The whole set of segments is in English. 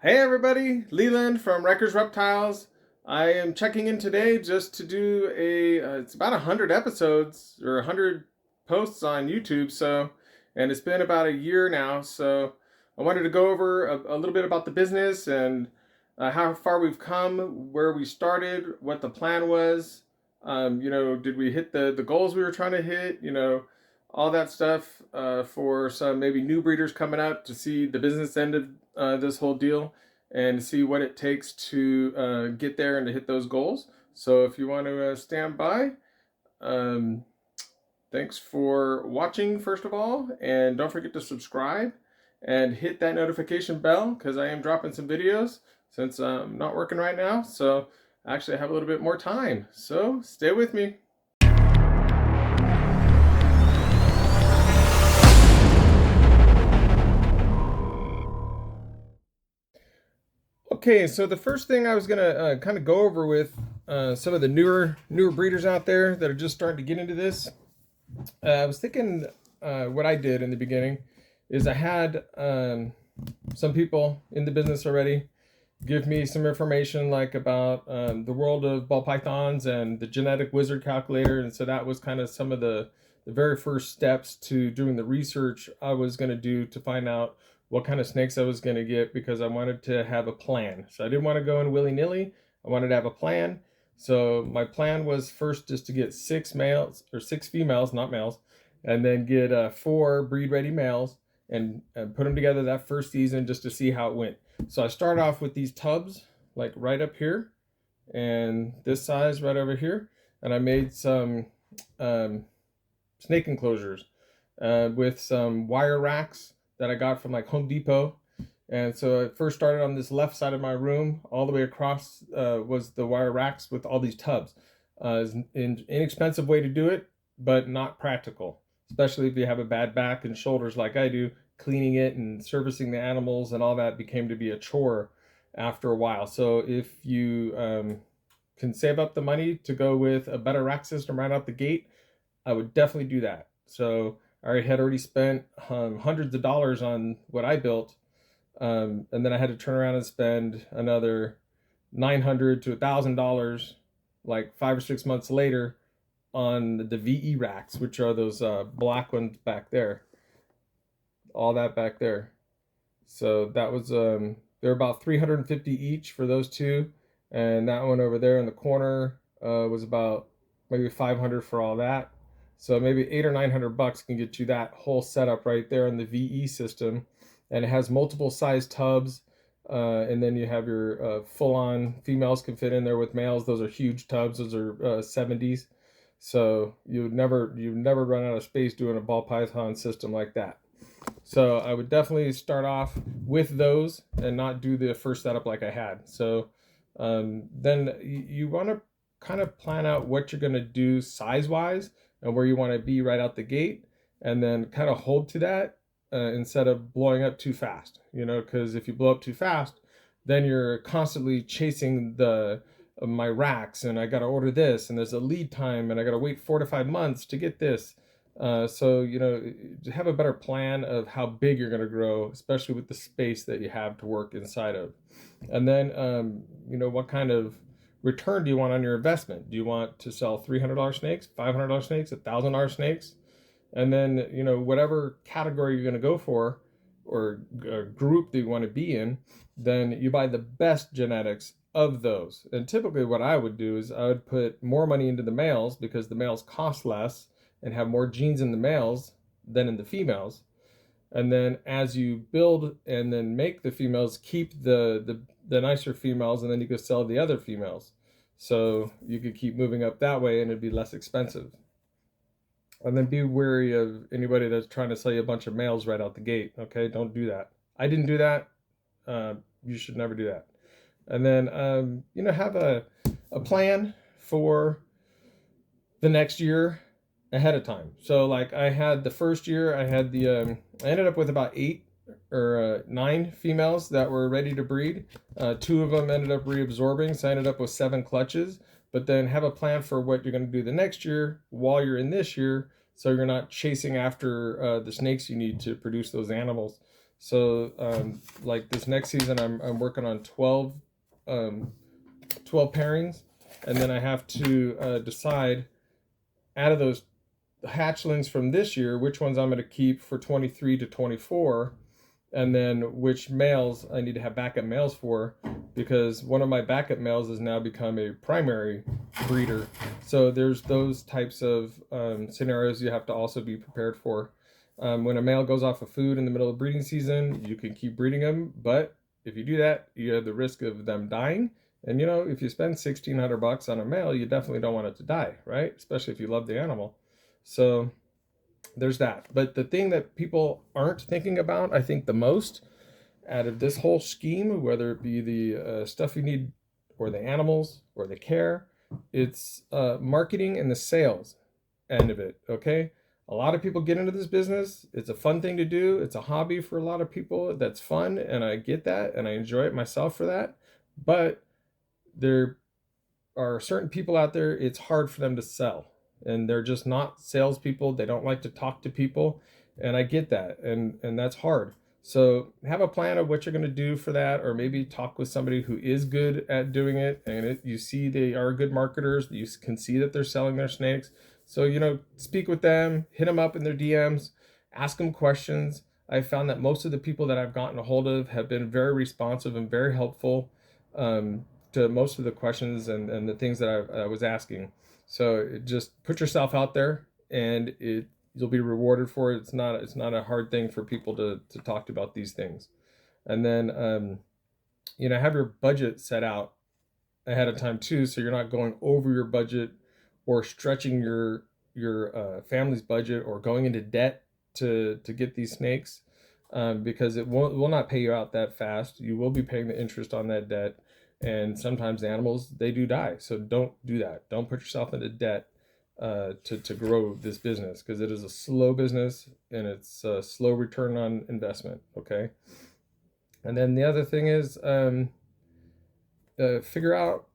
Hey everybody, Leland from Reptiles. I am checking in today just to do it's about 100 episodes or 100 posts on YouTube. And it's been about a year now. So I wanted to go over a little bit about the business and how far we've come, where we started, what the plan was. Did we hit the goals we were trying to hit? All that stuff for some maybe new breeders coming up to see the business end of this whole deal and see what it takes to get there and to hit those goals. So if you want to stand by, um, thanks for watching first of all, and don't forget to subscribe and hit that notification bell because I am dropping some videos since I'm not working right now. So actually I have a little bit more time. So stay with me. Okay, so the first thing I was gonna kind of go over with some of the newer breeders out there that are just starting to get into this. I was thinking what I did in the beginning is I had some people in the business already give me some information like about the world of ball pythons and the genetic wizard calculator, and so that was kind of some of the very first steps to doing the research I was going to do to find out what kind of snakes I was going to get, because I wanted to have a plan. So I didn't want to go in willy-nilly. I wanted to have a plan. So my plan was first just to get 6 males or 6 females, not males, and then get 4 breed-ready males and put them together that first season just to see how it went. So I start off with these tubs like right up here and this size right over here, and I made some snake enclosures with some wire racks that I got from like Home Depot. And so I first started on this left side of my room. All the way across was the wire racks with all these tubs. It's an inexpensive way to do it, but not practical, especially if you have a bad back and shoulders like I do. Cleaning it and servicing the animals and all that became to be a chore after a while. So if you can save up the money to go with a better rack system right out the gate, I would definitely do that. So I had already spent hundreds of dollars on what I built, and then I had to turn around and spend another $900 to $1,000 like 5 or 6 months later on the VE racks, which are those black ones back there. All that back there. So that was they're about 350 each for those two, and that one over there in the corner was about maybe 500 for all that. So maybe 800 or 900 bucks can get you that whole setup right there in the VE system, and it has multiple size tubs. And then you have your full-on females can fit in there with males. Those are huge tubs. Those are 70s. So you never run out of space doing a ball python system like that. So I would definitely start off with those and not do the first setup like I had. So then you want to kind of plan out what you're going to do size-wise and where you want to be right out the gate, and then kind of hold to that instead of blowing up too fast. Because if you blow up too fast, then you're constantly chasing my racks, and I got to order this, and there's a lead time, and I got to wait 4 to 5 months to get this. So have a better plan of how big you're going to grow, especially with the space that you have to work inside of. And then what kind of return do you want on your investment? Do you want to sell $300 snakes, $500 snakes, $1,000 snakes? And then whatever category you're going to go for, or group that you want to be in, then you buy the best genetics of those. And typically what I would do is I would put more money into the males, because the males cost less and have more genes in the males than in the females. And then as you build and then make the females, keep the nicer females, and then you could sell the other females. So you could keep moving up that way, and it'd be less expensive. And then be wary of anybody that's trying to sell you a bunch of males right out the gate. Okay, don't do that. I didn't do that. You should never do that. And then have a plan for the next year ahead of time. So like I had the first year, I had I ended up with about 8 or 9 females that were ready to breed. 2 of them ended up reabsorbing, so I ended up with 7 clutches. But then have a plan for what you're going to do the next year while you're in this year, so you're not chasing after the snakes you need to produce those animals. So like this next season, I'm working on 12 pairings, and then I have to decide out of those hatchlings from this year which ones I'm going to keep for 23 to 24, and then which males I need to have backup males for, because one of my backup males has now become a primary breeder. So there's those types of scenarios you have to also be prepared for. When a male goes off of food in the middle of breeding season, you can keep breeding them, but if you do that, you have the risk of them dying. And if you spend $1,600 on a male, you definitely don't want it to die, right? Especially if you love the animal. So there's that. But the thing that people aren't thinking about, I think, the most out of this whole scheme, whether it be the stuff you need or the animals or the care, it's marketing and the sales end of it. Okay. A lot of people get into this business. It's a fun thing to do. It's a hobby for a lot of people. That's fun. And I get that. And I enjoy it myself for that. But there are certain people out there, it's hard for them to sell. And they're just not salespeople. They don't like to talk to people. And I get that. And that's hard. So have a plan of what you're going to do for that, or maybe talk with somebody who is good at doing it. And you see they are good marketers. You can see that they're selling their snakes. So, speak with them, hit them up in their DMs, ask them questions. I found that most of the people that I've gotten a hold of have been very responsive and very helpful to most of the questions and the things that I was asking. So just put yourself out there, and you'll be rewarded for it. It's not a hard thing for people to talk about these things. And then have your budget set out ahead of time too, so you're not going over your budget or stretching your family's budget or going into debt to get these snakes, because it will not pay you out that fast. You will be paying the interest on that debt, and sometimes the animals, they do die. So don't do that. Don't put yourself into debt to grow this business, because it is a slow business and it's a slow return on investment. Okay. And then the other thing is figure out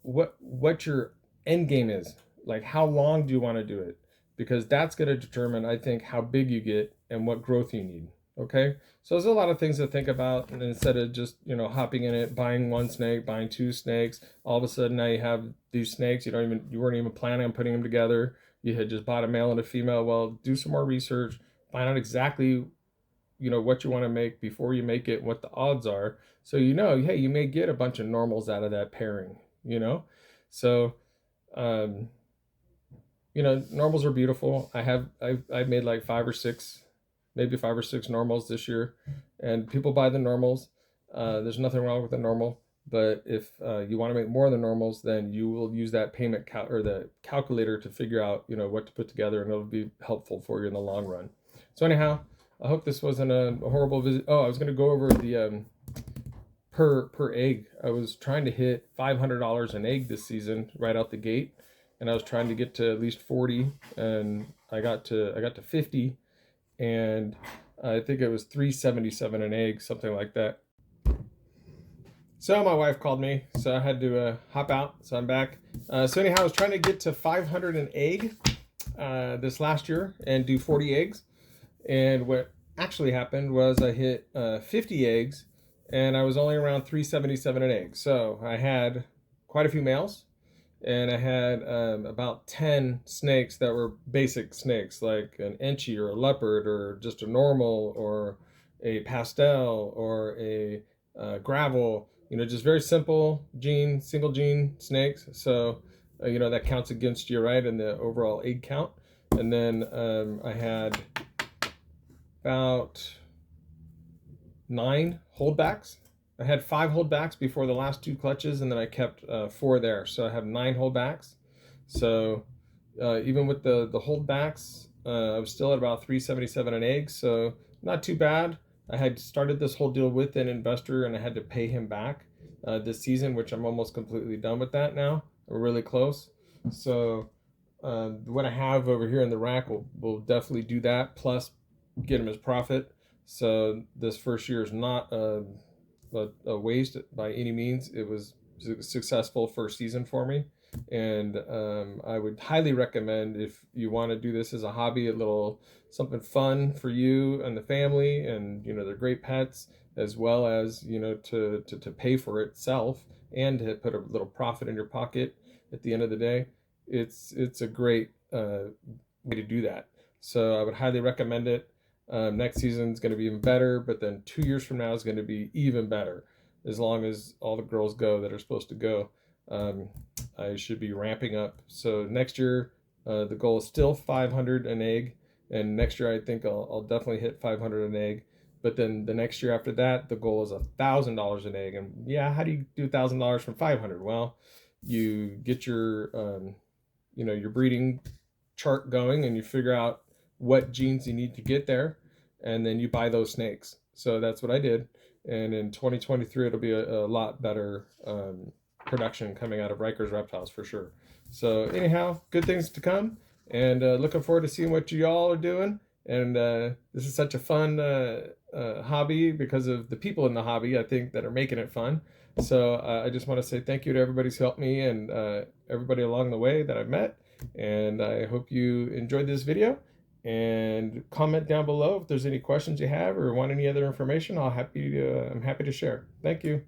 what your end game is. Like, how long do you want to do it? Because that's going to determine, I think, how big you get and what growth you need. Okay. So there's a lot of things to think about. And instead of just, hopping in it, buying one snake, buying two snakes, all of a sudden now you have these snakes. You weren't even planning on putting them together. You had just bought a male and a female. Well, do some more research, find out exactly, what you want to make before you make it, what the odds are. So, hey, you may get a bunch of normals out of that pairing, So, normals are beautiful. I've made like maybe five or six normals this year, and people buy the normals. There's nothing wrong with the normal, but if you want to make more of the normals, then you will use that or the calculator to figure out what to put together, and it'll be helpful for you in the long run. So anyhow, I hope this wasn't a horrible visit. Oh, I was going to go over the per egg. I was trying to hit $500 an egg this season right out the gate, and I was trying to get to at least 40, and I got to 50, and I think it was $377 an egg, something like that. So my wife called me, so I had to hop out. So I'm back. So anyhow, I was trying to get to 500 an egg this last year and do 40 eggs. And what actually happened was I hit 50 eggs, and I was only around 377 an egg. So I had quite a few males, and I had about 10 snakes that were basic snakes, like an Enchi or a leopard or just a normal or a pastel or a gravel, just very simple single gene snakes. So, that counts against you, right, in the overall egg count. And then I had about 9 holdbacks. I had 5 holdbacks before the last 2 clutches, and then I kept 4 there. So I have 9 holdbacks. So even with the holdbacks, I was still at about 377 an egg. So not too bad. I had started this whole deal with an investor, and I had to pay him back this season, which I'm almost completely done with that now. We're really close. So what I have over here in the rack will definitely do that, plus get him his profit. So this first year is not a waste by any means. It was a successful first season for me. And I would highly recommend, if you want to do this as a hobby, a little something fun for you and the family, and they're great pets, as well as to pay for itself and to put a little profit in your pocket at the end of the day. It's a great way to do that. So I would highly recommend it. Next season is going to be even better, but then 2 years from now is going to be even better, as long as all the girls go that are supposed to go. I should be ramping up. So next year, the goal is still 500 an egg, and next year I think I'll definitely hit 500 an egg. But then the next year after that, the goal is $1,000 an egg. And yeah, how do you do $1,000 from 500? Well, you get your breeding chart going, and you figure out what genes you need to get there, and then you buy those snakes. So that's what I did. And in 2023, it'll be a lot better production coming out of Riker's Reptiles for sure. So anyhow, good things to come, and looking forward to seeing what you all are doing. And this is such a fun hobby because of the people in the hobby, I think, that are making it fun. So I just want to say thank you to everybody who's helped me, and everybody along the way that I've met. And I hope you enjoyed this video. And comment down below if there's any questions you have or want any other information. I'm happy to share. Thank you.